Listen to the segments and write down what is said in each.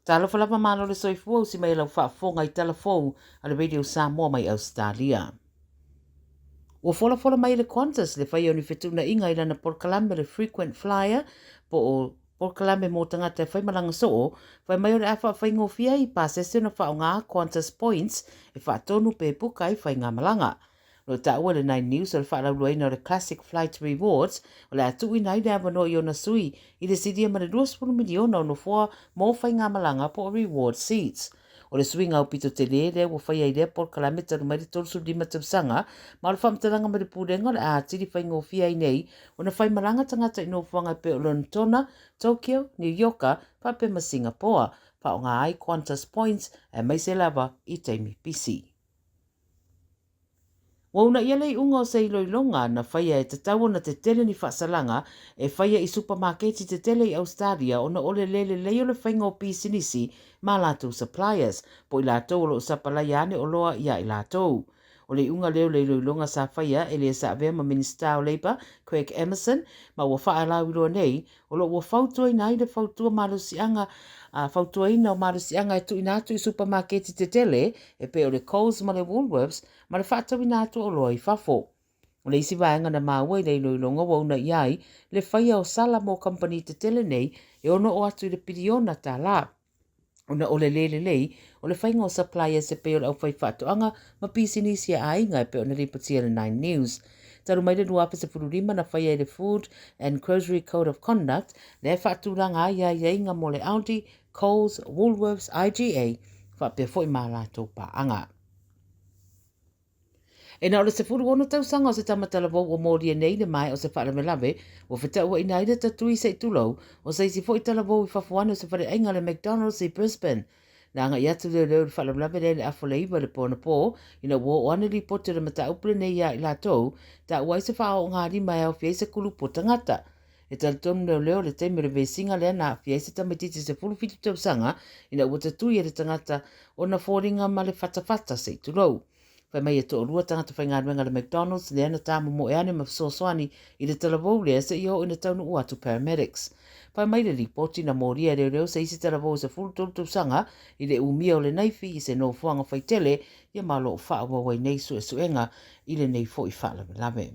Tala Fou lava malo le soifua si mai lau whaafonga I Tala Fou a le radio Samoa mai Ausetalia. Ua fola mai le Qantas le whai oni whetuna inga I lana porkalame le frequent flyer po o porkalame mō tangata whai malanga soo, whai mai o le awha whai ngofia I pāsese na whao ngā Qantas points e whaatonu pe puka I whai ngā malanga. No ta ua le 9 News o le whaalau ina o le Classic Flight Rewards o le atu ina I le awano I ona sui I le sidia ma le 2 miliona o no fua mō whai ngā malanga po reward seats. O le swinga o pito te le ua whai ai le por kalameta no mai le tolsu lima tausanga ma le whamtalanga ma le pūrenga le ātiri whai ngofia I nei o na whai malanga tangata I no whanga pe o Londona, Tokyo, New Yorka, pape ma Singapore, pa o ngā ai Qantas points e mai se lava I teimi PC. Wauna ia lei unga o sei loilonga na whaia e te tau na te tele ni whaasalanga e whaia I supermarketi te tele I Ausetalia o na ole lele leo le whainga o pisinisi ma lātou suppliers, po I lātou o lo sapalai ane o loa ia I lātou. O le unga leo le loilonga sa whaia e le sa avea ma Minister of Labour, Craig Emerson, ma ua wha alau I loa nei, o lo ua whautua I nai le whautua malusianga whautua ina o malusianga e tu inatu I supermarketi te tele e pe o le Coles ma le Woolworths, ma le whaatau inatu o loa I whafo. O le isi vaenga na maua I le loilonga wauna iai, le whaia o sala mo company te tele nei e ono o atu I le piriona tā la. Ona o le lei, o le whainga o suppliers e pe o le au whai whaatoanga ma pisinisi a ainga e pe o na ripatia le 9 News. Taru mai le nuapa se fururima na whaia le Food and Grocery Code of Conduct le whaaturanga ia inga mo le Aldi, Coles, Woolworths, IGA, whapea fo I mālatou pa anga. E na o le se furu ono tausanga o se tamatala vau o mōri e nei le mai o se whaalamelawe o whita ua ina ida tatui se tulau o se isi fo I tala vau I whafuane o se whare ainga le McDonald's I Brisbane. Na anga iatu leo le whaalamelawe le afo le iwa le pōna pō ina ua o ane li pote le mata upule nei ia I lātou ta ua I se wha o ngā rima e au fia I se kulu po tangata. E tala tonu leo le teime le vesinga lea na fia I se tamatiti se fulu fitu tausanga ina ua tatui e le tangata o na fōringa ma le whatawhata se tulau. Whai mai e to rua tangata whai ngāruenga le McDonald's le ana tāma mo e ane ma sosoani I le talavou lea se iho ina taunu uatu paramedics. Whai mai le ripoti na moria reo se isi talavou se fulu tolu sanga I le umia o le naifi I se no fuanga whai tele ia malo o wha wai nei su e suenga I le nei fo I wha lave.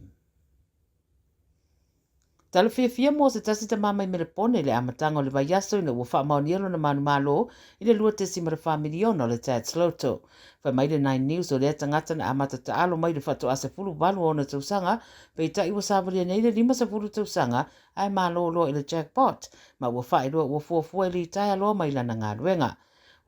Tala fia mo se tasi ta mamai me le pone le amatanga o le vaiaso ina ua wha maonielo na manu malo I le lua tesi ma le whamiliona o le Tad Sloto. Whai mai le 9 News o le tangata na amata ta alo mai le whatu ase fulu walu o na tausanga, pei ta iwa savaria nei le 5 fulu tausanga ai malo lo I le jackpot, ma ua wha iloa ua fuafua li tai aloa mai lana ngā ruenga.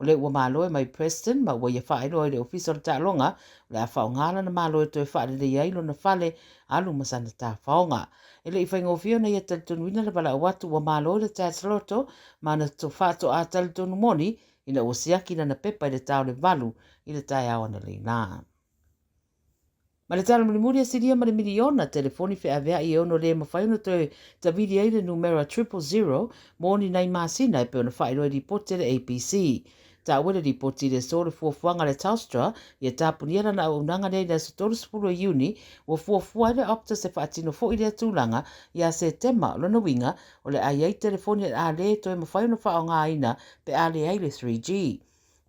O le ua malo e mai Preston, ma ua ia wha iloa I le ofisa o le ta'alonga, o le a wha o ngala na malo e toi wha le iailo na whale alu masana ta whaonga. E le I whaingofio na ia talitonuina le bala watu ua malo le Tad Sloto, ma na to whato a talitonu moni, ina ua siaki na pepa I le tau le valu I le tai awa na le nā. Ma le tala mulimuri a siria ma le miliona telefoni whi avea I ono le mawhaino toi ta vidi ai le numera 000 moni nai masina e pe ona whaero I ripote le APC. Ta wele ripoti le sore fuafuanga le Telstra ia tāpuniera na unanga nei na sotoro sepulu Iuni ua fuafua le Optus e whaatino fo I le atulanga ia se tema o lana winga o le ai telefoni a le toi mawhaino wha o ngā ina pe a le ai le 3G.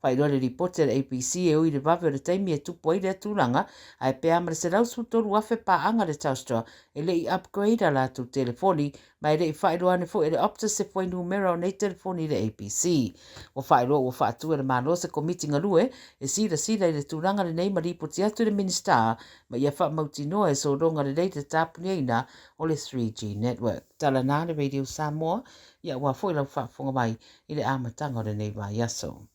Whaeroa le ripote le APC e ui le vawe o le taimi e tupu ai le atulanga ai pe amare se rau sutoru afe pa anga le Telstra e le I upgrade a la tu telefoni mai le I whaeroa ne fo e le Optus se fwai numera o nei telefoni le APC. O whaeroa ua whaatua le malo se komiti ngalue e sira I le tūranga le nei ma ripoti atu le minister ma ia wha mauti noa e so ronga le leite tāpuni eina o le 3G network. Tala nā le Radio Samoa ia ua fo I lau whaafonga mai I le amatanga o le nei vai aso.